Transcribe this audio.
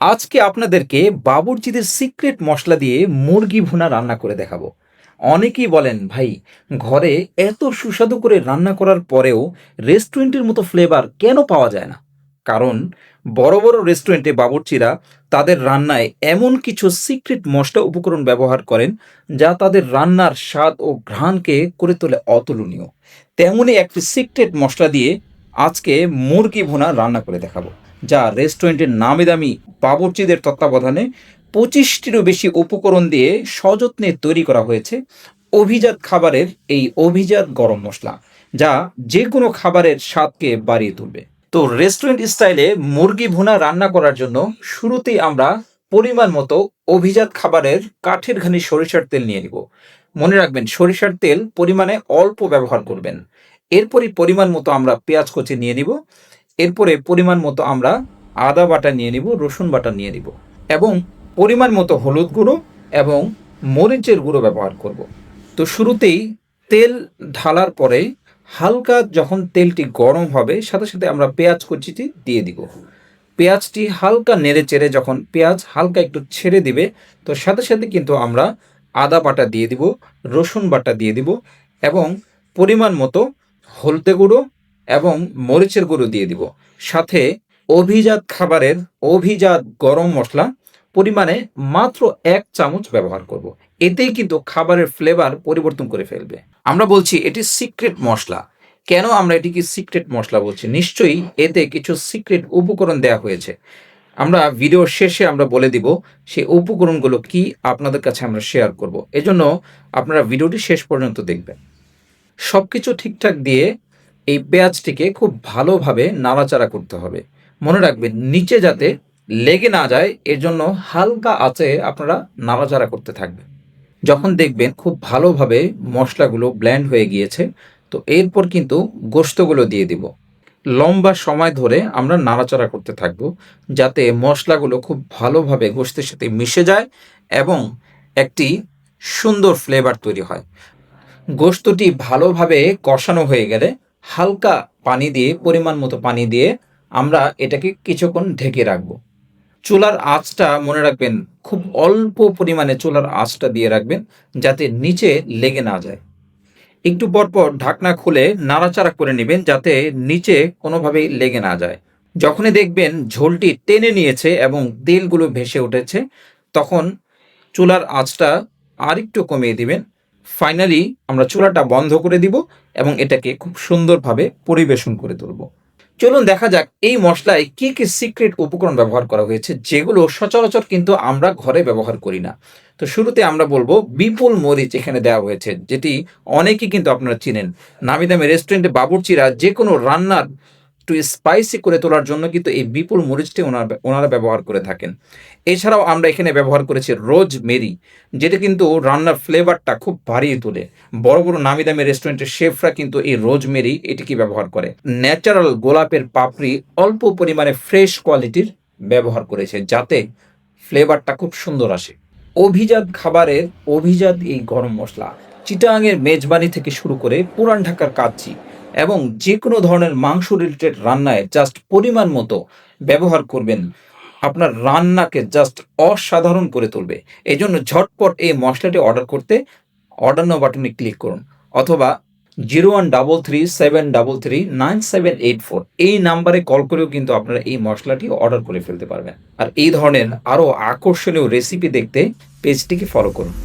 আজকে আপনাদেরকে বাবুর্চিদের সিক্রেট মশলা দিয়ে মুরগি ভুনা রান্না করে দেখাবো। অনেকেই বলেন, ভাই, ঘরে এত সুস্বাদু করে রান্না করার পরেও রেস্টুরেন্টের মতো ফ্লেভার কেন পাওয়া যায় না? কারণ বড় বড় রেস্টুরেন্টে বাবুর্চিরা তাদের রান্নায় এমন কিছু সিক্রেট মশলা উপকরণ ব্যবহার করেন, যা তাদের রান্নার স্বাদ ও ঘ্রাণকে করে তোলে অতুলনীয়। তেমনই একটি সিক্রেট মশলা দিয়ে আজকে মুরগি ভুনা রান্না করে দেখাবো, যা রেস্টুরেন্টের নামি দামি বাবুর্চিদের তত্ত্বাবধানে 25টিরও বেশি উপকরণ দিয়ে সযত্নে তৈরি করা হয়েছে। অভিজাত খাবারের এই অভিজাত গরম মশলা, যা যে কোনো খাবারের স্বাদকে বাড়িয়ে তুলবে। তো রেস্টুরেন্ট স্টাইলে মুরগি ভুনা রান্না করার জন্য শুরুতেই আমরা পরিমাণ মতো অভিজাত খাবারের কাঠের ঘানি সরিষার তেল নিয়ে নিব। মনে রাখবেন, সরিষার তেল পরিমাণে অল্প ব্যবহার করবেন। এরপরই পরিমাণ মতো আমরা পেঁয়াজ কুচি নিয়ে নিব। এরপরে পরিমাণ মতো আমরা আদা বাটা নিয়ে নিব, রসুন বাটা নিয়ে নিব এবং পরিমাণ মতো হলুদ গুঁড়ো এবং মরিচের গুঁড়ো ব্যবহার করব। তো শুরুতেই তেল ঢালার পরে হালকা যখন তেলটি গরম হবে, সাথে সাথে আমরা পেঁয়াজ কুচিটি দিয়ে দিব। পেঁয়াজটি হালকা নেড়ে চেড়ে যখন পেঁয়াজ হালকা একটু ছেড়ে দিবে, তো সাথে সাথে কিন্তু আমরা আদা বাটা দিয়ে দিব, রসুন বাটা দিয়ে দিব এবং পরিমাণ মতো হলদে গুঁড়ো এবং মরিচের গুঁড়ো দিয়ে দিব। সাথে অভিজাত খাবারের অভিজাত গরম মশলা পরিমাণে মাত্র 1 চামচ ব্যবহার করব। এতেই কিন্তু খাবারের ফ্লেভার পরিবর্তন করে ফেলবে। আমরা বলছি এটি সিক্রেট মশলা। কেন আমরা এটিকে সিক্রেট মশলা বলছি? নিশ্চয়ই এতে কিছু সিক্রেট উপকরণ দেওয়া হয়েছে। আমরা ভিডিওর শেষে আমরা বলে দিব সেই উপকরণগুলো কি, আপনাদের কাছে আমরা শেয়ার করব। এজন্য আপনারা ভিডিওটি শেষ পর্যন্ত দেখবেন। সবকিছু ঠিকঠাক দিয়ে এই পেঁয়াজটিকে খুব ভালোভাবে নাড়াচাড়া করতে হবে। মনে রাখবেন, নিচে যাতে লেগে না যায়, এর জন্য হালকা আঁচে আপনারা নাড়াচাড়া করতে থাকবেন। যখন দেখবেন খুব ভালোভাবে মশলাগুলো ব্লেন্ড হয়ে গিয়েছে, তো এরপর কিন্তু গোশতগুলো দিয়ে দিব। লম্বা সময় ধরে আমরা নাড়াচাড়া করতে থাকবো, যাতে মশলাগুলো খুব ভালোভাবে গোশতের সাথে মিশে যায় এবং একটি সুন্দর ফ্লেভার তৈরি হয়। গোশতটি ভালোভাবে কষানো হয়ে গেলে হালকা পানি দিয়ে, পরিমাণ মতো পানি দিয়ে আমরা এটাকে কিছুক্ষণ ঢেকে রাখবো। চুলার আঁচটা মনে রাখবেন, খুব অল্প পরিমাণে চুলার আঁচটা দিয়ে রাখবেন, যাতে নিচে লেগে না যায়। একটু পরপর ঢাকনা খুলে নাড়াচাড়া করে নেবেন, যাতে নিচে কোনোভাবেই লেগে না যায়। যখনই দেখবেন ঝোলটি টেনে নিয়েছে এবং তেলগুলো ভেসে উঠেছে, তখন চুলার আঁচটা আরেকটু কমিয়ে দিবেন। ফাইনালি আমরা চুলাটা বন্ধ করে দিব এবং এটাকে খুব সুন্দরভাবে পরিবেশন করে তুলব। চলুন দেখা যাক এই মশলায় কি কি সিক্রেট উপকরণ ব্যবহার করা হয়েছে, যেগুলো সচরাচর কিন্তু আমরা ঘরে ব্যবহার করি না। তো শুরুতে আমরা বলবো বিপুল মরিচ এখানে দেওয়া হয়েছে, যেটি অনেকেই কিন্তু আপনারা চিনেন। নামি দামি রেস্টুরেন্টে বাবুর্চিরা যে কোনো রান্নার একটু স্পাইসি করে তোলার জন্য কিন্তু এই বিপুল মরিচটি ওনারা ব্যবহার করে থাকেন। এছাড়াও আমরা এখানে ব্যবহার করেছি রোজ মেরি, যেটা কিন্তু রান্নার ফ্লেভারটা খুব বাড়িয়ে তোলে। বড় বড় নামি দামি রেস্টুরেন্টের শেফরা কিন্তু এই রোজ মেরি এটিকে ব্যবহার করে। ন্যাচারাল গোলাপের পাপড়ি অল্প পরিমাণে ফ্রেশ কোয়ালিটির ব্যবহার করেছে, যাতে ফ্লেভারটা খুব সুন্দর আসে। অভিজাত খাবারের অভিজাত এই গরম মশলা চিটাগাংয়ের মেজবানি থেকে শুরু করে পুরান ঢাকার কাচ্চি এবং যে কোনো ধরনের মাংস রিলেটেড রান্নায় জাস্ট পরিমাণ মতো ব্যবহার করবেন, আপনার রান্নাকে জাস্ট অসাধারণ করে তুলবে। এই জন্য ঝটপট এই মশলাটি অর্ডার করতে অর্ডার নাও বাটনে ক্লিক করুন, অথবা 013337398784 এই নাম্বারে কল করেও কিন্তু আপনারা এই মশলাটি অর্ডার করে ফেলতে পারবেন। আর এই ধরনের আরও আকর্ষণীয় রেসিপি দেখতে পেজটিকে ফলো করুন।